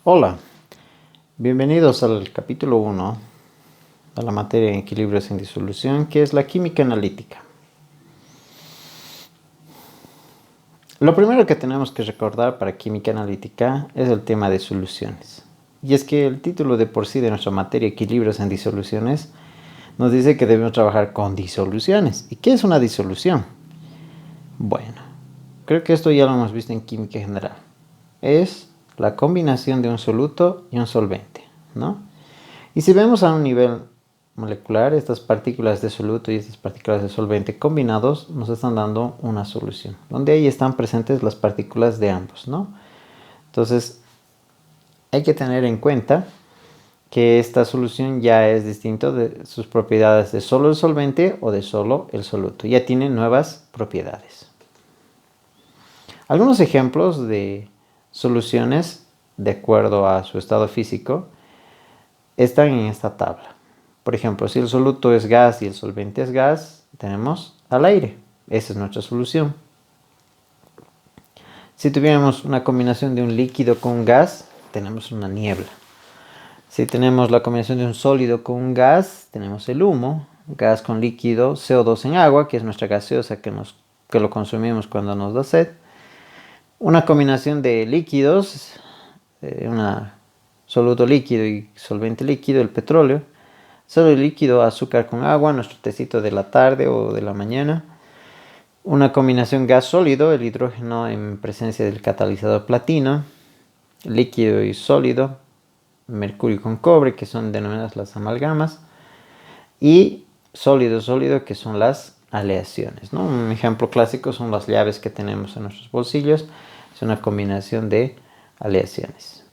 Hola, bienvenidos al capítulo 1 de la materia en equilibrios en disolución, que es la química analítica. Lo primero que tenemos que recordar para química analítica es el tema de soluciones. Y es que el título de por sí de nuestra materia equilibrios en disoluciones nos dice que debemos trabajar con disoluciones. ¿Y qué es una disolución? Bueno, creo que esto ya lo hemos visto en química general. Es la combinación de un soluto y un solvente, ¿no? Y si vemos a un nivel molecular, estas partículas de soluto y estas partículas de solvente combinados nos están dando una solución, donde ahí están presentes las partículas de ambos, ¿no? Entonces, hay que tener en cuenta que esta solución ya es distinta de sus propiedades de solo el solvente o de solo el soluto. Ya tiene nuevas propiedades. Algunos ejemplos de soluciones de acuerdo a su estado físico están en esta tabla. Por ejemplo, si el soluto es gas y el solvente es gas, tenemos al aire. Esa es nuestra solución. Si tuviéramos una combinación de un líquido con un gas, tenemos una niebla. Si tenemos la combinación de un sólido con un gas, tenemos el humo. Gas con líquido, CO2 en agua, que es nuestra gaseosa que lo consumimos cuando nos da sed. Una combinación de líquidos, una soluto líquido y solvente líquido, el petróleo. Sólido líquido, azúcar con agua, nuestro tecito de la tarde o de la mañana. Una combinación gas sólido, el hidrógeno en presencia del catalizador platino. Líquido y sólido, mercurio con cobre, que son denominadas las amalgamas. Y sólido, que son las aleaciones, ¿no? Un ejemplo clásico son las llaves que tenemos en nuestros bolsillos. Es una combinación de aleaciones.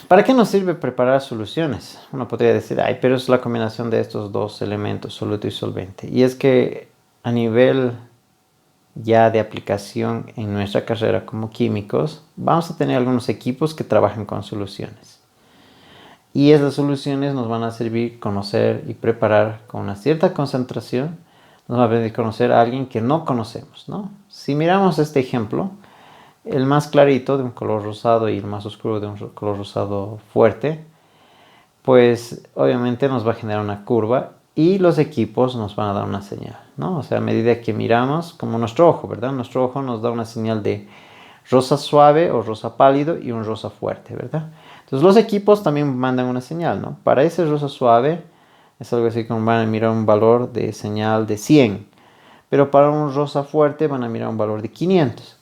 ¿Para qué nos sirve preparar soluciones? Uno podría decir, ay, pero es la combinación de estos dos elementos, soluto y solvente. Y es que a nivel ya de aplicación en nuestra carrera como químicos, vamos a tener algunos equipos que trabajan con soluciones. Y esas soluciones nos van a servir conocer y preparar con una cierta concentración. Nos va a permitir conocer a alguien que no conocemos, ¿no? Si miramos este ejemplo, el más clarito de un color rosado y el más oscuro de un color rosado fuerte, pues obviamente nos va a generar una curva y los equipos nos van a dar una señal, ¿no? O sea, a medida que miramos, como nuestro ojo, ¿verdad? Nuestro ojo nos da una señal de rosa suave o rosa pálido y un rosa fuerte, ¿verdad? Entonces los equipos también mandan una señal, ¿no? Para ese rosa suave es algo así como van a mirar un valor de señal de 100, pero para un rosa fuerte van a mirar un valor de 500.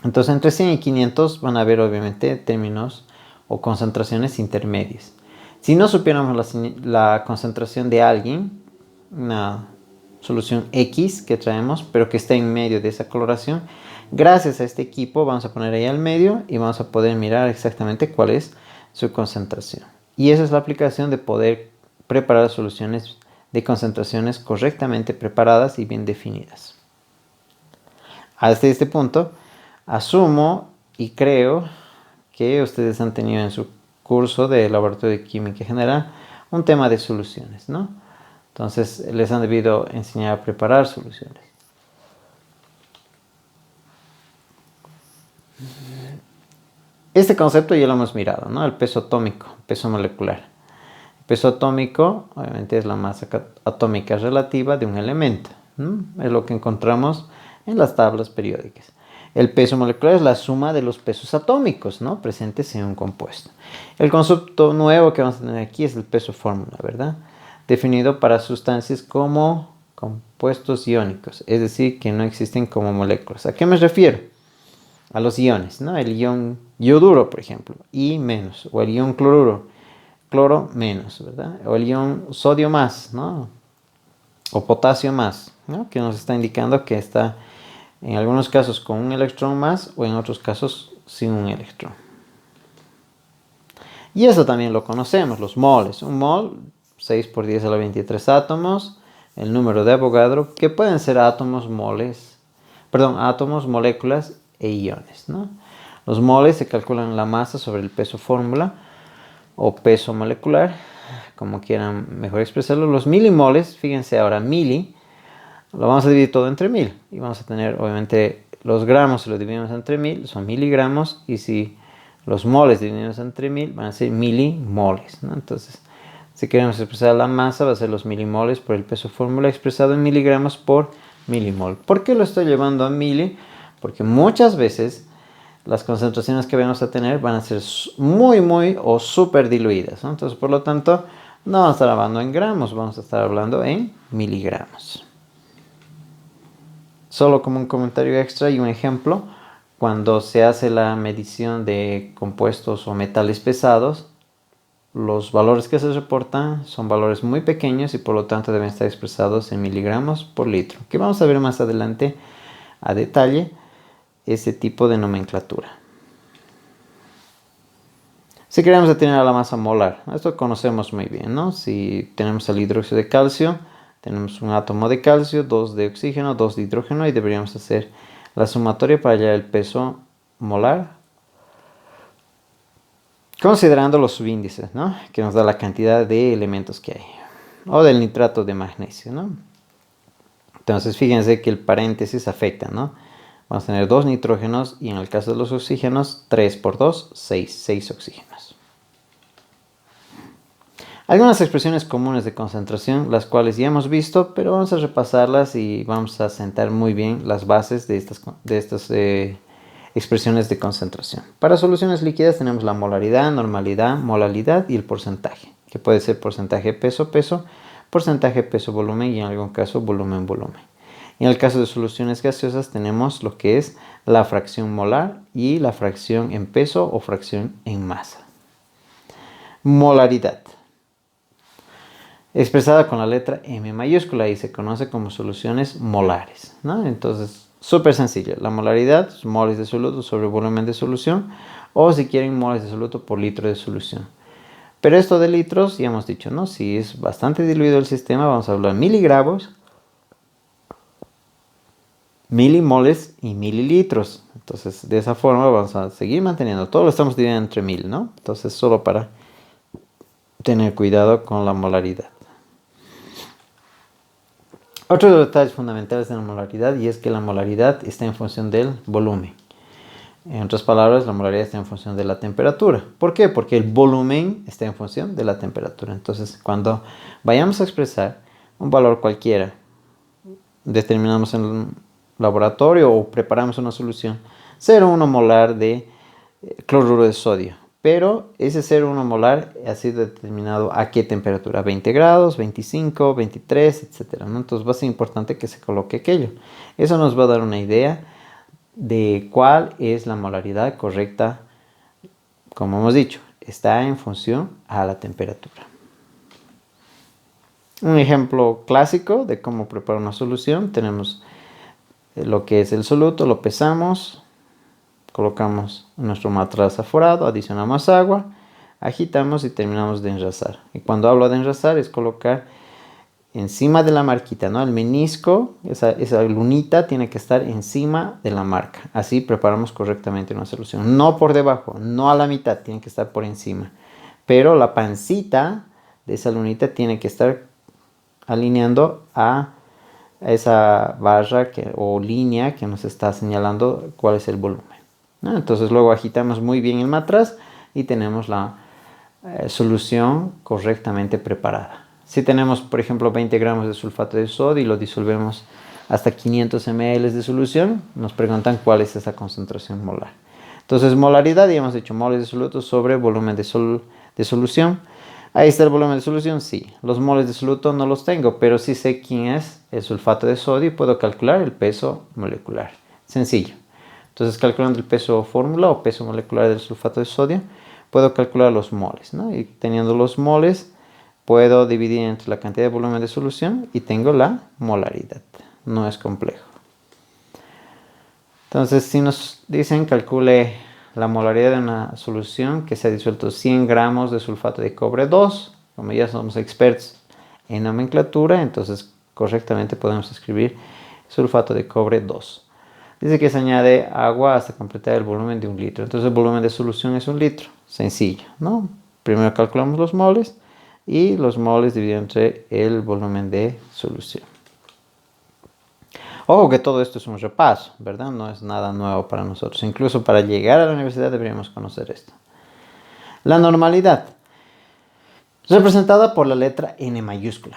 Entonces entre 100 y 500 van a haber obviamente términos o concentraciones intermedias. Si no supiéramos la concentración de alguien, una solución X que traemos, pero que está en medio de esa coloración, gracias a este equipo vamos a poner ahí al medio y vamos a poder mirar exactamente cuál es su concentración. Y esa es la aplicación de poder preparar soluciones de concentraciones correctamente preparadas y bien definidas. Hasta este punto, asumo y creo que ustedes han tenido en su curso de laboratorio de química general un tema de soluciones, ¿no? Entonces les han debido enseñar a preparar soluciones. Este concepto ya lo hemos mirado, ¿no? El peso atómico, peso molecular. El peso atómico, obviamente, es la masa atómica relativa de un elemento, ¿no? Es lo que encontramos en las tablas periódicas. El peso molecular es la suma de los pesos atómicos, ¿no? Presentes en un compuesto. El concepto nuevo que vamos a tener aquí es el peso fórmula, ¿verdad? Definido para sustancias como compuestos iónicos, es decir, que no existen como moléculas. ¿A qué me refiero? A los iones, ¿no? El ion yoduro, por ejemplo, I menos, o el ion cloruro, cloro menos, ¿verdad? O el ion sodio más, ¿no? O potasio más, ¿no? Que nos está indicando que está en algunos casos con un electrón más o en otros casos sin un electrón. Y eso también lo conocemos, los moles. Un mol, 6 por 10 a la 23 átomos, el número de Avogadro, que pueden ser átomos, moléculas e iones, ¿no? Los moles se calculan la masa sobre el peso fórmula o peso molecular, como quieran mejor expresarlo. Los milimoles, fíjense ahora, mili, Lo vamos a dividir todo entre 1000 y vamos a tener, obviamente, los gramos si lo dividimos entre 1000 son miligramos, y si los moles divididos entre 1000 van a ser milimoles, ¿no? Entonces, si queremos expresar la masa, va a ser los milimoles por el peso fórmula expresado en miligramos por milimol. ¿Por qué lo estoy llevando a mili? Porque muchas veces las concentraciones que vamos a tener van a ser muy o súper diluidas, ¿no? Entonces, por lo tanto, no vamos a estar hablando en gramos, vamos a estar hablando en miligramos. Solo como un comentario extra y un ejemplo, cuando se hace la medición de compuestos o metales pesados, los valores que se reportan son valores muy pequeños y por lo tanto deben estar expresados en miligramos por litro, que vamos a ver más adelante a detalle ese tipo de nomenclatura. Si queremos determinar la masa molar, esto conocemos muy bien, ¿no? Si tenemos el hidróxido de calcio, tenemos un átomo de calcio, 2 de oxígeno, 2 de hidrógeno, y deberíamos hacer la sumatoria para hallar el peso molar, considerando los subíndices, ¿no? Que nos da la cantidad de elementos que hay, o del nitrato de magnesio, ¿no? Entonces, fíjense que el paréntesis afecta, ¿no? Vamos a tener 2 nitrógenos y en el caso de los oxígenos, 3 por 2, 6 oxígenos. Algunas expresiones comunes de concentración, las cuales ya hemos visto, pero vamos a repasarlas y vamos a sentar muy bien las bases de estas expresiones de concentración. Para soluciones líquidas tenemos la molaridad, normalidad, molalidad y el porcentaje, que puede ser porcentaje peso-peso, porcentaje peso-volumen y en algún caso volumen-volumen. En el caso de soluciones gaseosas tenemos lo que es la fracción molar y la fracción en peso o fracción en masa. Molaridad, expresada con la letra M mayúscula y se conoce como soluciones molares, ¿no? Entonces, súper sencillo. La molaridad es moles de soluto sobre volumen de solución, o si quieren moles de soluto por litro de solución. Pero esto de litros, ya hemos dicho, ¿no? Si es bastante diluido el sistema, vamos a hablar miligramos, milimoles y mililitros. Entonces, de esa forma vamos a seguir manteniendo. Todo lo estamos dividiendo entre 1000, ¿no? Entonces, solo para tener cuidado con la molaridad. Otro de los detalles fundamentales de la molaridad, y es que la molaridad está en función del volumen. En otras palabras, la molaridad está en función de la temperatura. ¿Por qué? Porque el volumen está en función de la temperatura. Entonces, cuando vayamos a expresar un valor cualquiera, determinamos en el laboratorio o preparamos una solución, 0,1 molar de cloruro de sodio. Pero ese 0,1 molar ha sido determinado a qué temperatura, 20 grados, 25, 23, etc. ¿no? Entonces va a ser importante que se coloque aquello. Eso nos va a dar una idea de cuál es la molaridad correcta. Como hemos dicho, está en función a la temperatura. Un ejemplo clásico de cómo preparar una solución, tenemos lo que es el soluto, lo pesamos, colocamos nuestro matraz aforado, adicionamos agua, agitamos y terminamos de enrasar. Y cuando hablo de enrasar es colocar encima de la marquita, ¿no? El menisco, esa lunita tiene que estar encima de la marca. Así preparamos correctamente una solución. No por debajo, no a la mitad, tiene que estar por encima. Pero la pancita de esa lunita tiene que estar alineando a esa barra o línea que nos está señalando cuál es el volumen, ¿no? Entonces luego agitamos muy bien el matraz y tenemos la solución correctamente preparada. Si tenemos, por ejemplo, 20 gramos de sulfato de sodio y lo disolvemos hasta 500 ml de solución, nos preguntan cuál es esa concentración molar. Entonces, molaridad, ya hemos dicho, moles de soluto sobre volumen de solución. Ahí está el volumen de solución, sí. Los moles de soluto no los tengo, pero sí sé quién es el sulfato de sodio y puedo calcular el peso molecular. Sencillo. Entonces, calculando el peso fórmula o peso molecular del sulfato de sodio, puedo calcular los moles, ¿no? Y teniendo los moles, puedo dividir entre la cantidad de volumen de solución y tengo la molaridad. No es complejo. Entonces, si nos dicen calcule la molaridad de una solución que se ha disuelto 100 gramos de sulfato de cobre 2, como ya somos expertos en nomenclatura, entonces correctamente podemos escribir sulfato de cobre 2. Dice que se añade agua hasta completar el volumen de 1 litro. Entonces el volumen de solución es 1 litro. Sencillo, ¿no? Primero calculamos los moles y los moles divididos entre el volumen de solución. Ojo que todo esto es un repaso, ¿verdad? No es nada nuevo para nosotros. Incluso para llegar a la universidad deberíamos conocer esto. La normalidad, representada por la letra N mayúscula.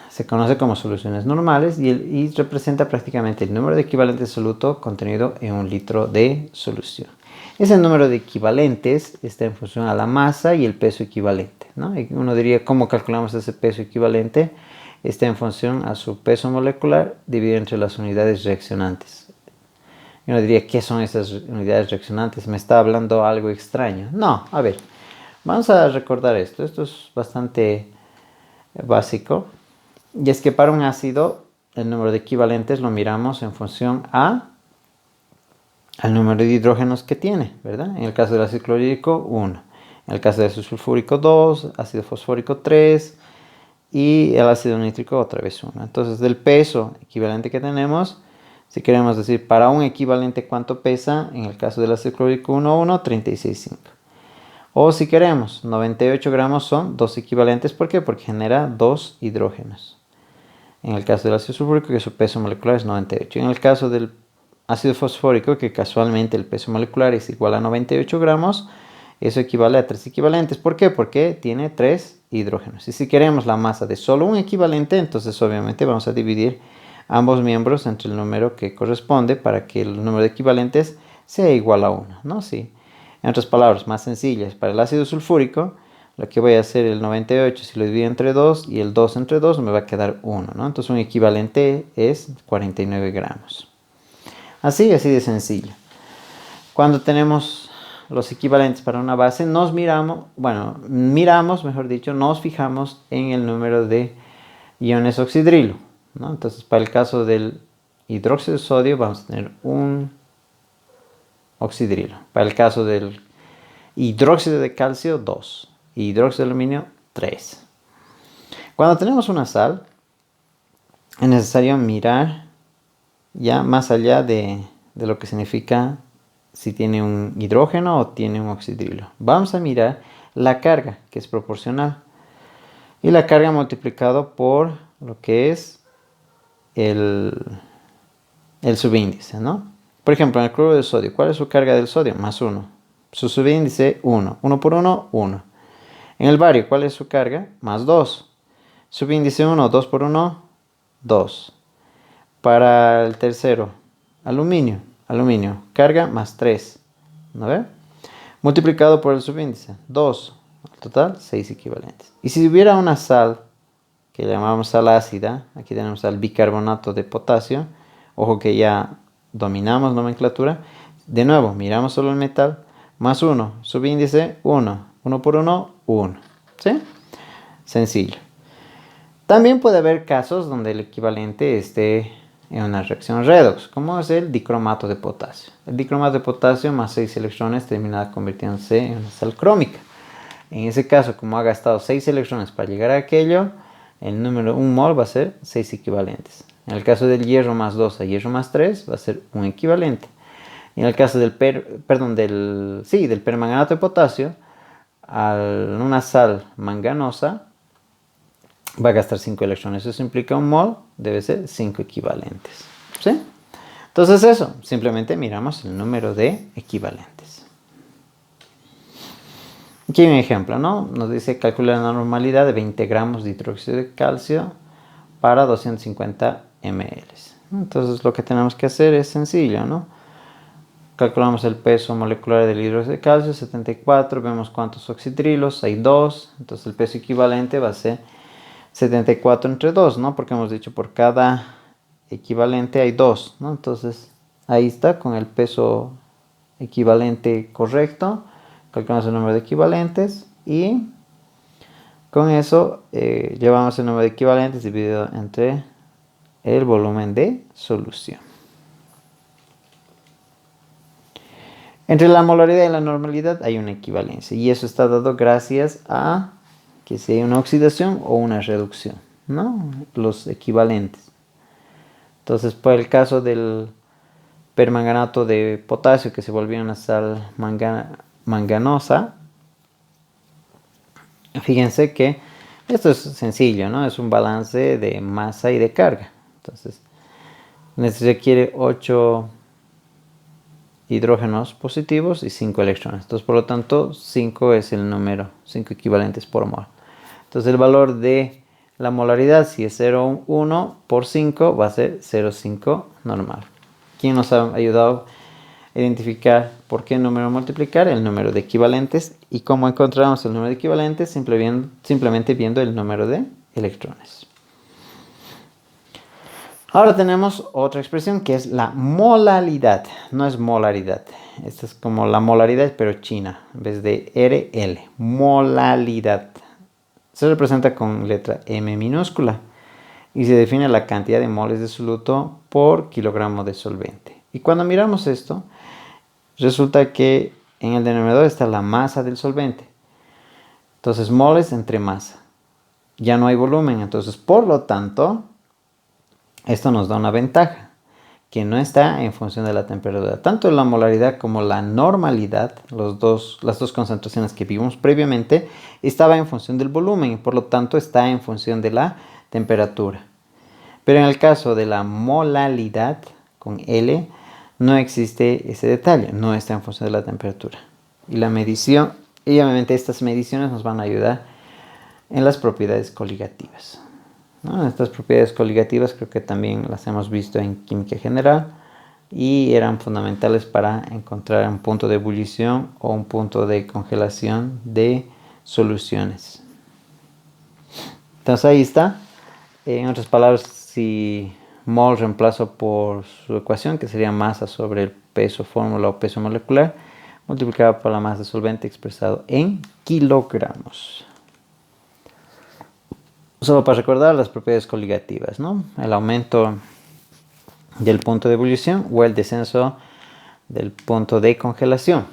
Se conoce como soluciones normales y representa prácticamente el número de equivalentes absoluto contenido en un litro de solución. Ese número de equivalentes está en función a la masa y el peso equivalente, ¿no? Y uno diría, ¿cómo calculamos ese peso equivalente? Está en función a su peso molecular dividido entre las unidades reaccionantes. Y uno diría, ¿qué son esas unidades reaccionantes? ¿Me está hablando algo extraño? No, a ver, vamos a recordar esto. Esto es bastante básico. Y es que para un ácido, el número de equivalentes lo miramos en función al número de hidrógenos que tiene, ¿verdad? En el caso del ácido clorhídrico, 1. En el caso del ácido sulfúrico, 2. Ácido fosfórico, 3. Y el ácido nítrico, otra vez 1. Entonces, del peso equivalente que tenemos, si queremos decir para un equivalente cuánto pesa, en el caso del ácido clorhídrico 1,1, 36,5. O si queremos, 98 gramos son 2 equivalentes. ¿Por qué? Porque genera 2 hidrógenos. En el caso del ácido sulfúrico, que su peso molecular es 98. En el caso del ácido fosfórico, que casualmente el peso molecular es igual a 98 gramos, eso equivale a 3 equivalentes. ¿Por qué? Porque tiene 3 hidrógenos. Y si queremos la masa de solo un equivalente, entonces obviamente vamos a dividir ambos miembros entre el número que corresponde para que el número de equivalentes sea igual a 1, ¿no? Sí. En otras palabras, más sencillas, para el ácido sulfúrico, lo que voy a hacer el 98, si lo divido entre 2 y el 2 entre 2 me va a quedar 1, ¿no? Entonces un equivalente es 49 gramos. Así de sencillo. Cuando tenemos los equivalentes para una base, nos fijamos en el número de iones oxidrilo, ¿no? Entonces para el caso del hidróxido de sodio vamos a tener un oxidrilo. Para el caso del hidróxido de calcio, 2. Hidróxido de aluminio, 3. Cuando tenemos una sal, es necesario mirar ya más allá de lo que significa si tiene un hidrógeno o tiene un oxidrilo. Vamos a mirar la carga, que es proporcional. Y la carga multiplicado por lo que es el subíndice, ¿no? Por ejemplo, en el cloruro de sodio, ¿cuál es su carga del sodio? Más 1. Su subíndice, 1. 1 por 1, 1. En el bario, ¿cuál es su carga? Más 2. Subíndice 1, 2 por 1, 2. Para el tercero, aluminio, carga más 3. ¿No ve? Multiplicado por el subíndice, 2. Al total, 6 equivalentes. Y si hubiera una sal, que llamamos sal ácida, aquí tenemos al bicarbonato de potasio. Ojo que ya dominamos nomenclatura. De nuevo, miramos solo el metal. Más 1, subíndice 1. 1 por 1, 1. ¿Sí? Sencillo. También puede haber casos donde el equivalente esté en una reacción redox, como es el dicromato de potasio. El dicromato de potasio más 6 electrones termina convirtiéndose en una sal crómica. En ese caso, como ha gastado 6 electrones para llegar a aquello, el número 1 mol va a ser 6 equivalentes. En el caso del hierro más 2 a hierro más 3 va a ser un equivalente. En el caso del permanganato de potasio, a una sal manganosa va a gastar 5 electrones. Eso implica un mol, debe ser 5 equivalentes. ¿Sí? Entonces eso, simplemente miramos el número de equivalentes. Aquí hay un ejemplo, ¿no? Nos dice calcular la normalidad de 20 gramos de hidróxido de calcio para 250 ml. Entonces lo que tenemos que hacer es sencillo, ¿no? Calculamos el peso molecular del hidróxido de calcio, 74, vemos cuántos oxidrilos, hay 2, entonces el peso equivalente va a ser 74 entre 2, ¿no? Porque hemos dicho por cada equivalente hay 2, ¿no? Entonces ahí está con el peso equivalente correcto, calculamos el número de equivalentes y con eso llevamos el número de equivalentes dividido entre el volumen de solución. Entre la molaridad y la normalidad hay una equivalencia y eso está dado gracias a que si hay una oxidación o una reducción, ¿no? Los equivalentes. Entonces, por el caso del permanganato de potasio que se volvió una sal manganosa, fíjense que esto es sencillo, ¿no? Es un balance de masa y de carga. Entonces, requiere 8 hidrógenos positivos y 5 electrones. Entonces, por lo tanto, 5 es el número, 5 equivalentes por mol. Entonces, el valor de la molaridad, si es 0,1 por 5, va a ser 0,5 normal. ¿Quién nos ha ayudado a identificar por qué número multiplicar? El número de equivalentes. ¿Y cómo encontramos el número de equivalentes? Simplemente viendo el número de electrones. Ahora tenemos otra expresión que es la molalidad. No es molaridad. Esta es como la molaridad, pero china. En vez de RL. Molalidad. Se representa con letra M minúscula. Y se define la cantidad de moles de soluto por kilogramo de solvente. Y cuando miramos esto, resulta que en el denominador está la masa del solvente. Entonces, moles entre masa. Ya no hay volumen. Entonces, por lo tanto, esto nos da una ventaja, que no está en función de la temperatura. Tanto la molaridad como la normalidad, las dos concentraciones que vimos previamente, estaba en función del volumen y por lo tanto está en función de la temperatura. Pero en el caso de la molalidad, con L, no existe ese detalle, no está en función de la temperatura. Y la medición, y obviamente estas mediciones nos van a ayudar en las propiedades coligativas. ¿No? Estas propiedades coligativas creo que también las hemos visto en química general y eran fundamentales para encontrar un punto de ebullición o un punto de congelación de soluciones. Entonces ahí está. En otras palabras, si mol reemplazo por su ecuación, que sería masa sobre el peso fórmula o peso molecular, multiplicado por la masa de solvente expresado en kilogramos. Solo para recordar las propiedades coligativas, ¿no? El aumento del punto de ebullición o el descenso del punto de congelación.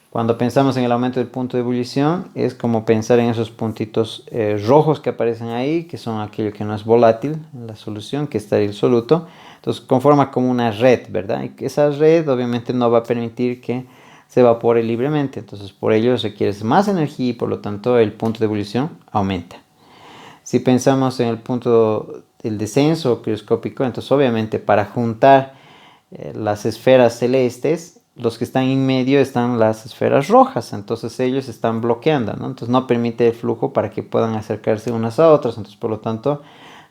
Cuando pensamos en el aumento del punto de ebullición, es como pensar en esos puntitos rojos que aparecen ahí, que son aquello que no es volátil en la solución, que está el soluto. Entonces conforma como una red, ¿verdad? Y esa red obviamente no va a permitir que se evapore libremente. Entonces por ello requiere más energía y por lo tanto el punto de ebullición aumenta. Si pensamos en el punto del descenso crioscópico, entonces obviamente para juntar las esferas celestes, los que están en medio están las esferas rojas, entonces ellos están bloqueando, ¿no? Entonces no permite el flujo para que puedan acercarse unas a otras, entonces por lo tanto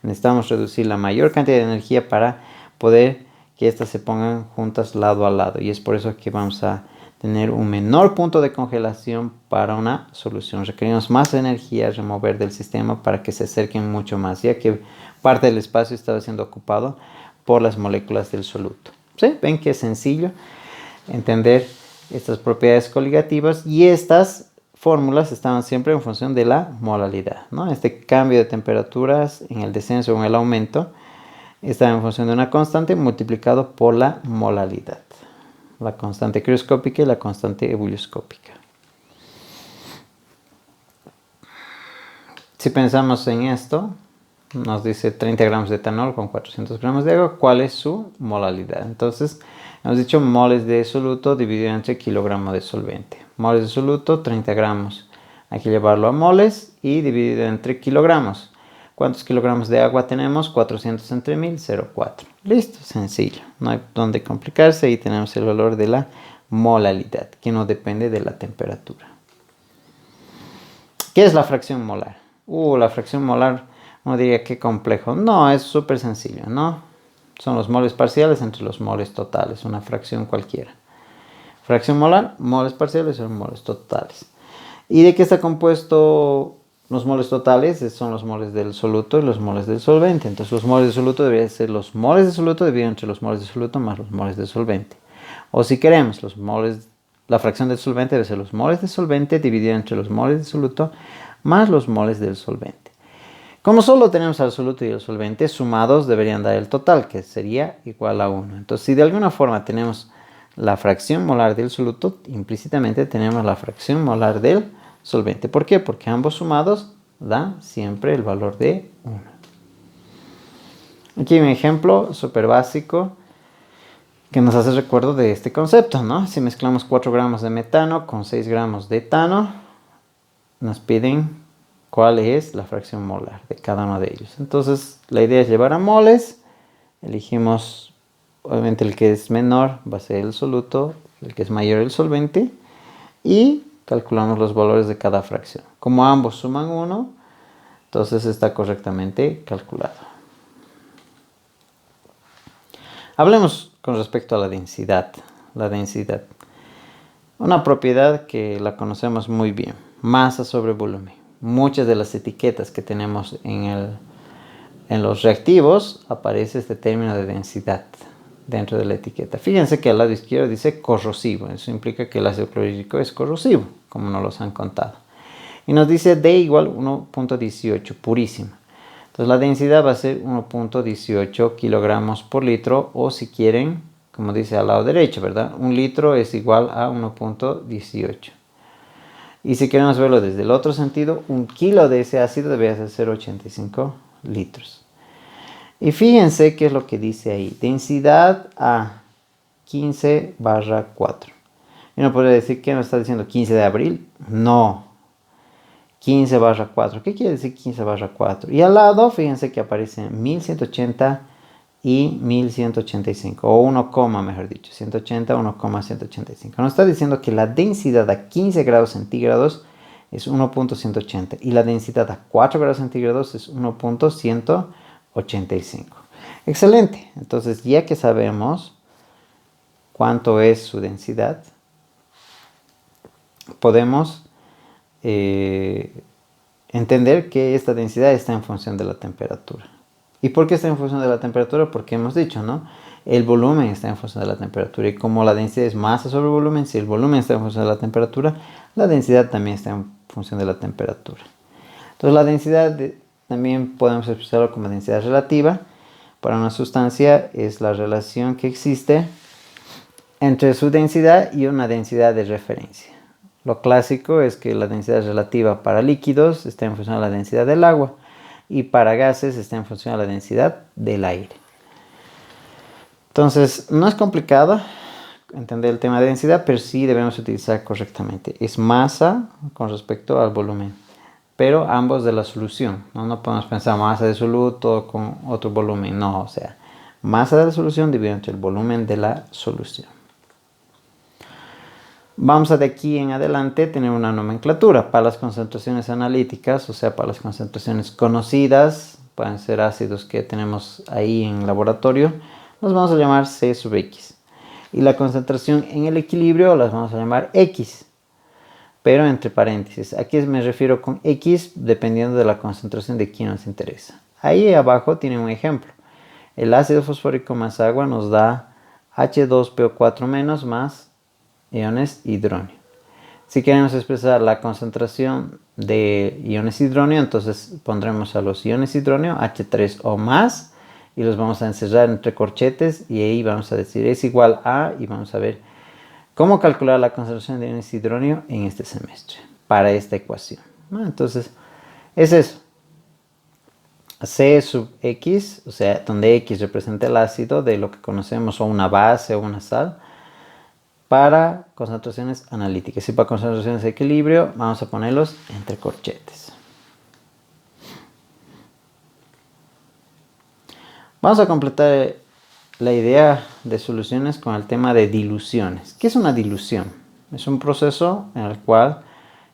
necesitamos reducir la mayor cantidad de energía para poder que estas se pongan juntas lado a lado y es por eso que vamos a tener un menor punto de congelación para una solución. Requerimos más energía a remover del sistema para que se acerquen mucho más, ya que parte del espacio estaba siendo ocupado por las moléculas del soluto. ¿Sí? Ven que es sencillo entender estas propiedades coligativas y estas fórmulas estaban siempre en función de la molalidad, ¿no? Este cambio de temperaturas en el descenso o en el aumento está en función de una constante multiplicado por la molalidad. La constante crioscópica y la constante ebullioscópica. Si pensamos en esto, nos dice 30 gramos de etanol con 400 gramos de agua, ¿cuál es su molalidad? Entonces, hemos dicho moles de soluto dividido entre kilogramo de solvente. Moles de soluto, 30 gramos. Hay que llevarlo a moles y dividido entre kilogramos. ¿Cuántos kilogramos de agua tenemos? 400 entre 1000, 0,4. Listo, sencillo. No hay donde complicarse y tenemos el valor de la molalidad, que no depende de la temperatura. ¿Qué es la fracción molar? La fracción molar, uno diría que complejo. No, es súper sencillo, ¿no? Son los moles parciales entre los moles totales, una fracción cualquiera. Fracción molar, moles parciales son moles totales. ¿Y de qué está compuesto los moles totales? Son los moles del soluto y los moles del solvente. Entonces los moles de soluto deberían ser los moles de soluto dividido entre los moles de soluto más los moles de solvente. O si queremos, la fracción del solvente debe ser los moles de solvente dividido entre los moles de soluto más los moles del solvente. Como solo tenemos al soluto y el solvente, sumados deberían dar el total, que sería igual a 1. Entonces si de alguna forma tenemos la fracción molar del soluto, implícitamente tenemos la fracción molar del solvente. ¿Por qué? Porque ambos sumados dan siempre el valor de 1. Aquí hay un ejemplo súper básico que nos hace recuerdo de este concepto, ¿no? Si mezclamos 4 gramos de metano con 6 gramos de etano, nos piden cuál es la fracción molar de cada uno de ellos. Entonces, la idea es llevar a moles Elegimos, obviamente el que es menor va a ser el soluto, el que es mayor el solvente, y calculamos los valores de cada fracción. Como ambos suman 1, entonces está correctamente calculado. Hablemos con respecto a la densidad. La densidad. Una propiedad que la conocemos muy bien. Masa sobre volumen. Muchas de las etiquetas que tenemos en los reactivos aparece este término de densidad dentro de la etiqueta. Fíjense que al lado izquierdo dice corrosivo. Eso implica que el ácido clorhídrico es corrosivo, como nos los han contado. Y nos dice D igual 1.18, purísima. Entonces la densidad va a ser 1.18 kilogramos por litro, o si quieren, como dice al lado derecho, ¿verdad? Un litro es igual a 1.18. Y si queremos verlo desde el otro sentido, un kilo de ese ácido debe ser 0.85 litros. Y fíjense qué es lo que dice ahí. Densidad a 15/4. Y uno podría decir, ¿qué nos está diciendo? ¿15 de abril? No. 15/4. ¿Qué quiere decir 15/4? Y al lado, fíjense que aparecen 1180 y 1185. O 1, mejor dicho. 180, 1,185. Nos está diciendo que la densidad a 15 grados centígrados es 1.180. Y la densidad a 4 grados centígrados es 1.185. Excelente. Entonces, ya que sabemos cuánto es su densidad, podemos entender que esta densidad está en función de la temperatura. ¿Y por qué está en función de la temperatura? Porque hemos dicho, ¿no? El volumen está en función de la temperatura. Y como la densidad es masa sobre volumen, si el volumen está en función de la temperatura, la densidad también está en función de la temperatura. Entonces la densidad también podemos expresarlo como densidad relativa. Para una sustancia es la relación que existe entre su densidad y una densidad de referencia. Lo clásico es que la densidad relativa para líquidos está en función de la densidad del agua, y para gases está en función de la densidad del aire. Entonces, no es complicado entender el tema de densidad, pero sí debemos utilizar correctamente. Es masa con respecto al volumen, pero ambos de la solución. No podemos pensar masa de soluto con otro volumen. No, o sea, masa de la solución dividido entre el volumen de la solución. Vamos a de aquí en adelante tener una nomenclatura para las concentraciones analíticas, o sea, para las concentraciones conocidas, pueden ser ácidos que tenemos ahí en laboratorio, los vamos a llamar C sub X. Y la concentración en el equilibrio las vamos a llamar X, pero entre paréntesis. Aquí me refiero con X dependiendo de la concentración de quien nos interesa. Ahí abajo tiene un ejemplo. El ácido fosfórico más agua nos da H2PO4- más iones hidróneo. Si queremos expresar la concentración de iones hidróneo, entonces pondremos a los iones hidróneo H3O más y los vamos a encerrar entre corchetes, y ahí vamos a decir es igual a, y vamos a ver cómo calcular la concentración de iones hidróneo en este semestre para esta ecuación. Entonces es eso. C sub X, o sea, donde X representa el ácido de lo que conocemos, o una base o una sal, para concentraciones analíticas. Y para concentraciones de equilibrio vamos a ponerlos entre corchetes. Vamos a completar la idea de soluciones con el tema de diluciones. ¿Qué es una dilución? Es un proceso en el cual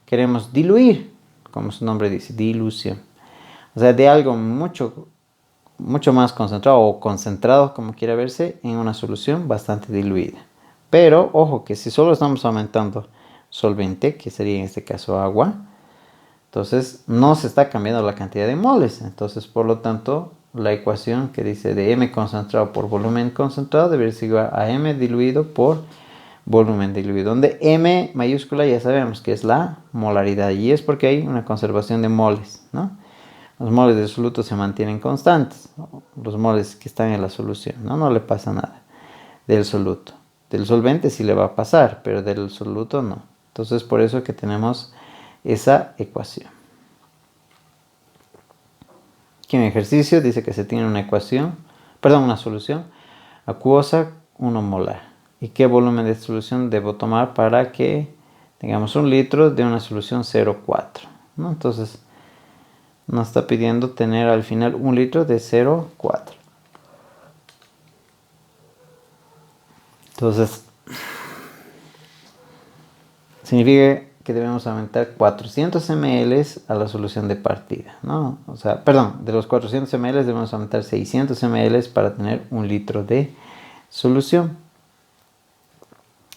queremos diluir, como su nombre dice, dilución. O sea, de algo mucho más concentrado, o concentrado como quiera verse, en una solución bastante diluida. Pero ojo que si solo estamos aumentando solvente, que sería en este caso agua, entonces no se está cambiando la cantidad de moles. Entonces, por lo tanto, la ecuación que dice de M concentrado por volumen concentrado debería ser igual a M diluido por volumen diluido, donde M mayúscula ya sabemos que es la molaridad, y es porque hay una conservación de moles, ¿no? Los moles del soluto se mantienen constantes, ¿no? Los moles que están en la solución, no le pasa nada del soluto. Del solvente sí le va a pasar, pero del soluto no. Entonces, por eso que tenemos esa ecuación. Aquí en el ejercicio dice que se tiene una solución acuosa 1 molar. ¿Y qué volumen de solución debo tomar para que tengamos 1 litro de una solución 0,4? ¿No? Entonces, nos está pidiendo tener al final 1 litro de 0,4. Entonces, significa que debemos aumentar 400 ml a la solución de partida, ¿no? O sea, perdón, de los 400 ml debemos aumentar 600 ml para tener 1 litro de solución.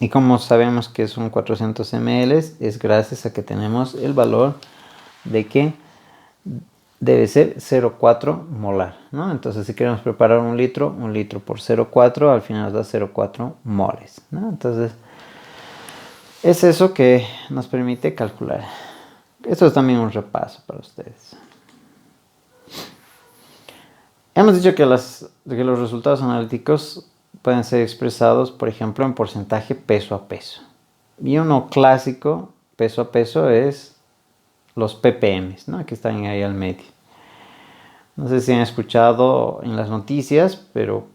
Y como sabemos que son 400 ml, es gracias a que tenemos el valor de que debe ser 0,4 molar, ¿no? Entonces, si queremos preparar 1 litro por 0,4, al final nos da 0,4 moles, ¿no? Entonces, es eso que nos permite calcular. Esto es también un repaso para ustedes. Hemos dicho que los resultados analíticos pueden ser expresados, por ejemplo, en porcentaje peso a peso. Y uno clásico, peso a peso, es los ppm, ¿no? Que están ahí al medio. No sé si han escuchado en las noticias, pero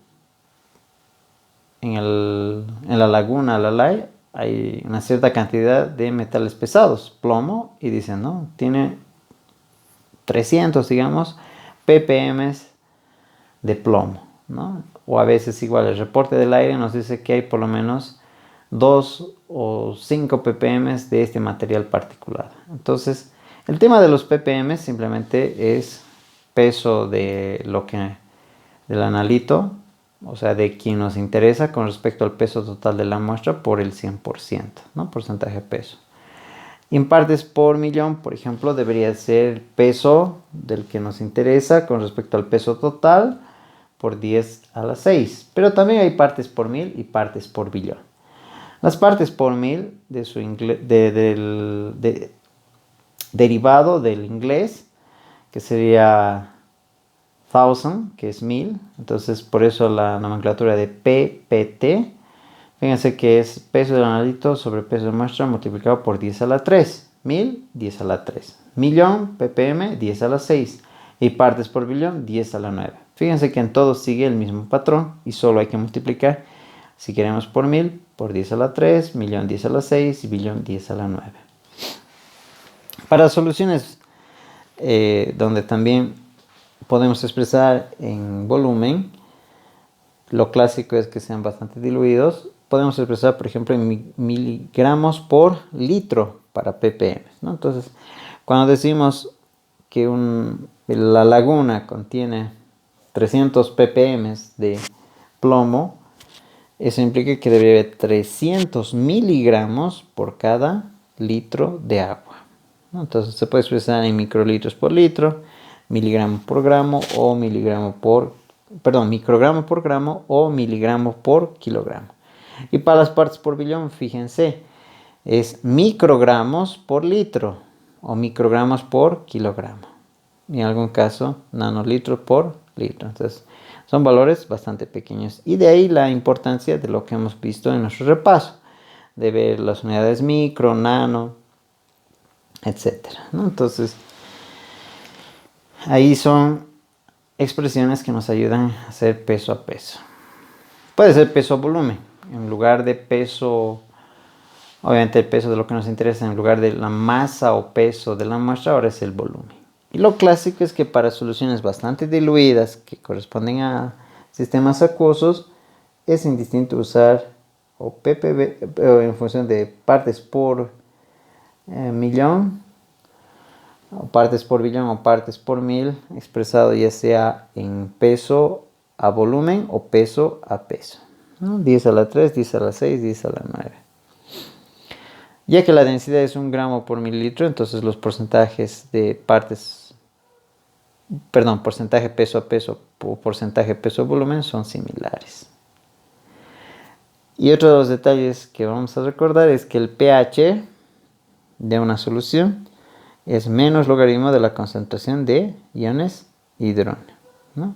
en la laguna Lalay hay una cierta cantidad de metales pesados, plomo, y dicen, ¿no? Tiene 300, digamos, ppm de plomo, ¿no? O a veces igual el reporte del aire nos dice que hay por lo menos 2 o 5 ppm de este material particulado. Entonces, el tema de los ppm simplemente es peso del analito, o sea, de quien nos interesa con respecto al peso total de la muestra por el 100%, ¿no? Porcentaje de peso. En partes por millón, por ejemplo, debería ser el peso del que nos interesa con respecto al peso total por 10 a la 6. Pero también hay partes por mil y partes por billón. Las partes por mil derivado del inglés, que sería thousand, que es 1000. Entonces, por eso la nomenclatura de PPT. Fíjense que es peso del analito sobre peso de muestra multiplicado por 10 a la 3. 1000, 10 a la 3. Millón, ppm, 10 a la 6. Y partes por billón, 10 a la 9. Fíjense que en todos sigue el mismo patrón y solo hay que multiplicar, si queremos, por 1000, por 10 a la 3, millón 10 a la 6 y billón 10 a la 9. Para soluciones donde también podemos expresar en volumen, lo clásico es que sean bastante diluidos. Podemos expresar, por ejemplo, en miligramos por litro para ppm, ¿no? Entonces, cuando decimos que la laguna contiene 300 ppm de plomo, eso implica que debería haber 300 miligramos por cada litro de agua, ¿no? Entonces, se puede expresar en microlitros por litro, miligramo por gramo o microgramo por gramo o miligramo por kilogramo. Y para las partes por billón, fíjense, es microgramos por litro o microgramos por kilogramo. Y en algún caso, nanolitros por litro. Entonces, son valores bastante pequeños. Y de ahí la importancia de lo que hemos visto en nuestro repaso, de ver las unidades micro, nano, etc., ¿no? Entonces, ahí son expresiones que nos ayudan a hacer peso a peso. Puede ser peso a volumen. En lugar de peso, obviamente el peso de lo que nos interesa, en lugar de la masa o peso de la muestra, ahora es el volumen. Y lo clásico es que para soluciones bastante diluidas que corresponden a sistemas acuosos, es indistinto usar o ppb en función de partes por millón, o partes por billón o partes por mil, expresado ya sea en peso a volumen o peso a peso, ¿no? 10 a la 3, 10 a la 6, 10 a la 9. Ya que la densidad es 1 gramo por mililitro, entonces los porcentajes de porcentaje peso a peso o porcentaje peso a volumen son similares. Y otro de los detalles que vamos a recordar es que el pH de una solución es menos logaritmo de la concentración de iones hidrógeno, ¿no?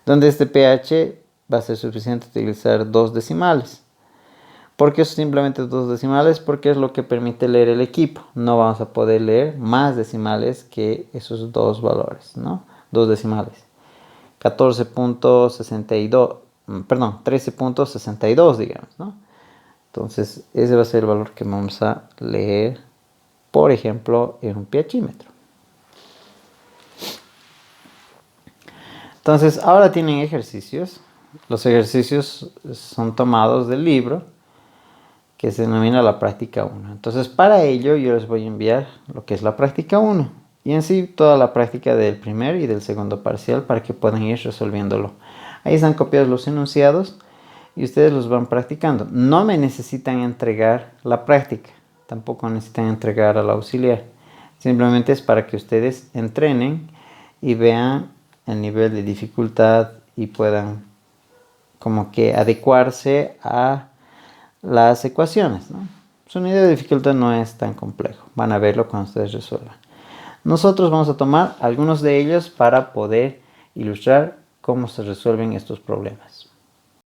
Donde este pH va a ser suficiente utilizar 2 decimales. ¿Por qué simplemente 2 decimales? Porque es lo que permite leer el equipo. No vamos a poder leer más decimales que esos dos valores, ¿no? 2 decimales. 13.62, digamos, ¿no? Entonces, ese va a ser el valor que vamos a leer, por ejemplo, en un pHímetro. Entonces, ahora tienen ejercicios. Los ejercicios son tomados del libro. que se denomina la práctica 1. Entonces, para ello yo les voy a enviar lo que es la práctica 1 y en sí toda la práctica del primer y del segundo parcial para que puedan ir resolviéndolo. Ahí están copiados los enunciados y ustedes los van practicando. No me necesitan entregar la práctica, tampoco necesitan entregar al auxiliar. Simplemente es para que ustedes entrenen y vean el nivel de dificultad y puedan como que adecuarse a las ecuaciones, ¿no? Su nivel de dificultad no es tan complejo. Van a verlo cuando ustedes resuelvan. Nosotros vamos a tomar algunos de ellos para poder ilustrar cómo se resuelven estos problemas.